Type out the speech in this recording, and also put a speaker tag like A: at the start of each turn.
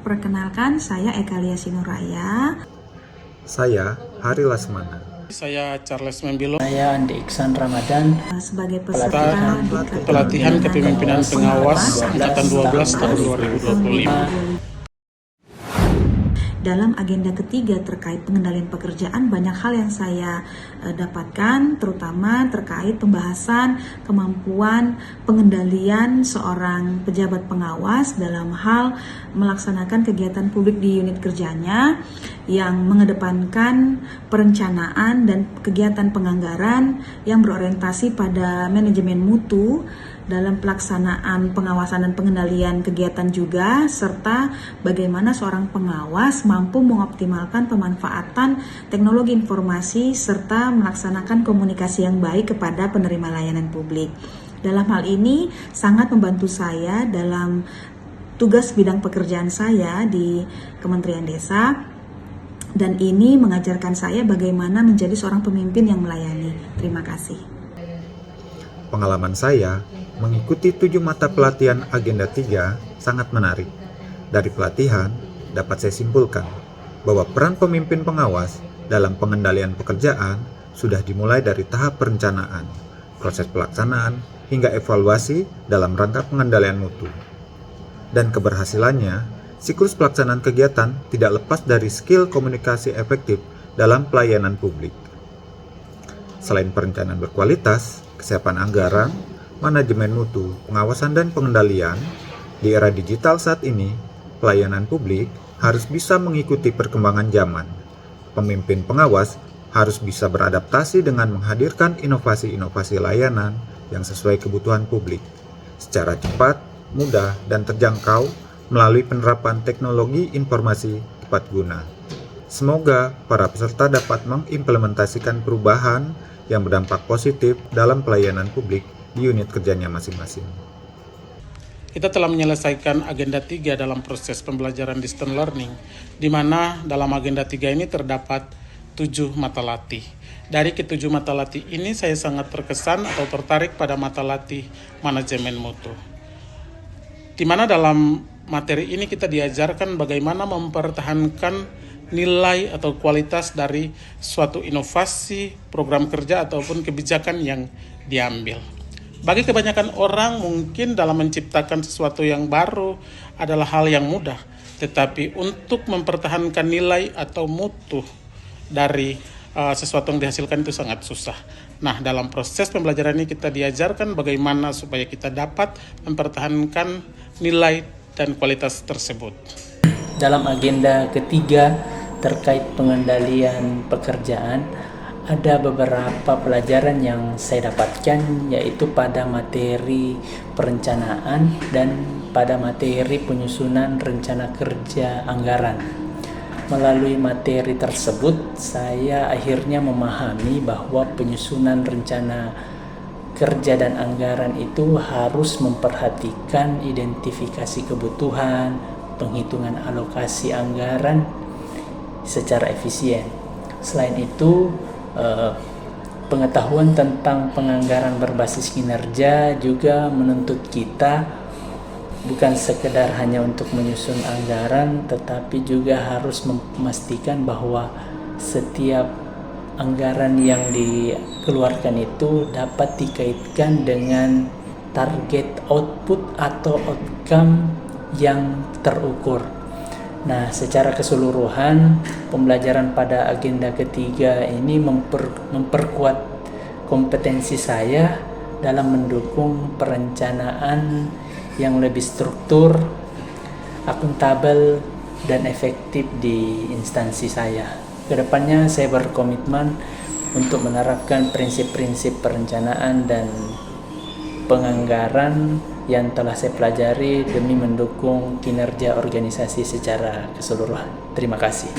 A: Perkenalkan, saya Eka Lia Sinuraya.
B: Saya Hari Lasmana.
C: Saya Charles Membilo.
D: Saya Andi Iksan Ramadan,
A: Sebagai peserta
C: pelatihan kepemimpinan pengawas Angkatan 12 tahun 2025.
A: Dalam agenda ketiga terkait pengendalian pekerjaan, banyak hal yang saya dapatkan, terutama terkait pembahasan kemampuan pengendalian seorang pejabat pengawas dalam hal melaksanakan kegiatan publik di unit kerjanya yang mengedepankan perencanaan dan kegiatan penganggaran yang berorientasi pada manajemen mutu dalam pelaksanaan pengawasan dan pengendalian kegiatan juga, serta bagaimana seorang pengawas mampu mengoptimalkan pemanfaatan teknologi informasi serta melaksanakan komunikasi yang baik kepada penerima layanan publik. Dalam hal ini sangat membantu saya dalam tugas bidang pekerjaan saya di Kementerian Desa, dan ini mengajarkan saya bagaimana menjadi seorang pemimpin yang melayani. Terima kasih.
B: Pengalaman saya mengikuti 7 mata pelatihan agenda 3 sangat menarik. Dari pelatihan, dapat saya simpulkan bahwa peran pemimpin pengawas dalam pengendalian pekerjaan sudah dimulai dari tahap perencanaan, proses pelaksanaan, hingga evaluasi dalam rangka pengendalian mutu. Dan keberhasilannya, siklus pelaksanaan kegiatan tidak lepas dari skill komunikasi efektif dalam pelayanan publik. Selain perencanaan berkualitas, kesiapan anggaran, manajemen mutu, pengawasan dan pengendalian, di era digital saat ini, pelayanan publik harus bisa mengikuti perkembangan zaman. Pemimpin pengawas harus bisa beradaptasi dengan menghadirkan inovasi-inovasi layanan yang sesuai kebutuhan publik, secara cepat, mudah, dan terjangkau melalui penerapan teknologi informasi tepat guna. Semoga para peserta dapat mengimplementasikan perubahan yang berdampak positif dalam pelayanan publik di unit kerjanya masing-masing.
C: Kita telah menyelesaikan agenda 3 dalam proses pembelajaran distance learning, di mana dalam agenda 3 ini terdapat 7 mata latih. Dari ke-7 mata latih ini saya sangat terkesan atau tertarik pada mata latih manajemen mutu. Di mana dalam materi ini kita diajarkan bagaimana mempertahankan nilai atau kualitas dari suatu inovasi, program kerja ataupun kebijakan yang diambil. Bagi kebanyakan orang mungkin dalam menciptakan sesuatu yang baru adalah hal yang mudah, tetapi untuk mempertahankan nilai atau mutu dari sesuatu yang dihasilkan itu sangat susah. Nah, dalam proses pembelajaran ini kita diajarkan bagaimana supaya kita dapat mempertahankan nilai dan kualitas tersebut.
D: dalam agenda ketiga terkait pengendalian pekerjaan, ada beberapa pelajaran yang saya dapatkan, yaitu pada materi perencanaan dan pada materi penyusunan rencana kerja anggaran. Melalui materi tersebut, saya akhirnya memahami bahwa penyusunan rencana kerja dan anggaran itu harus memperhatikan identifikasi kebutuhan, penghitungan alokasi anggaran secara efisien. Selain itu, pengetahuan tentang penganggaran berbasis kinerja juga menuntut kita bukan sekedar hanya untuk menyusun anggaran, tetapi juga harus memastikan bahwa setiap anggaran yang dikeluarkan itu dapat dikaitkan dengan target output atau outcome yang terukur. Nah, secara keseluruhan, pembelajaran pada agenda ketiga ini memperkuat kompetensi saya dalam mendukung perencanaan yang lebih struktur, akuntabel, dan efektif di instansi saya. Kedepannya saya berkomitmen untuk menerapkan prinsip-prinsip perencanaan dan penganggaran yang telah saya pelajari demi mendukung kinerja organisasi secara keseluruhan. Terima kasih.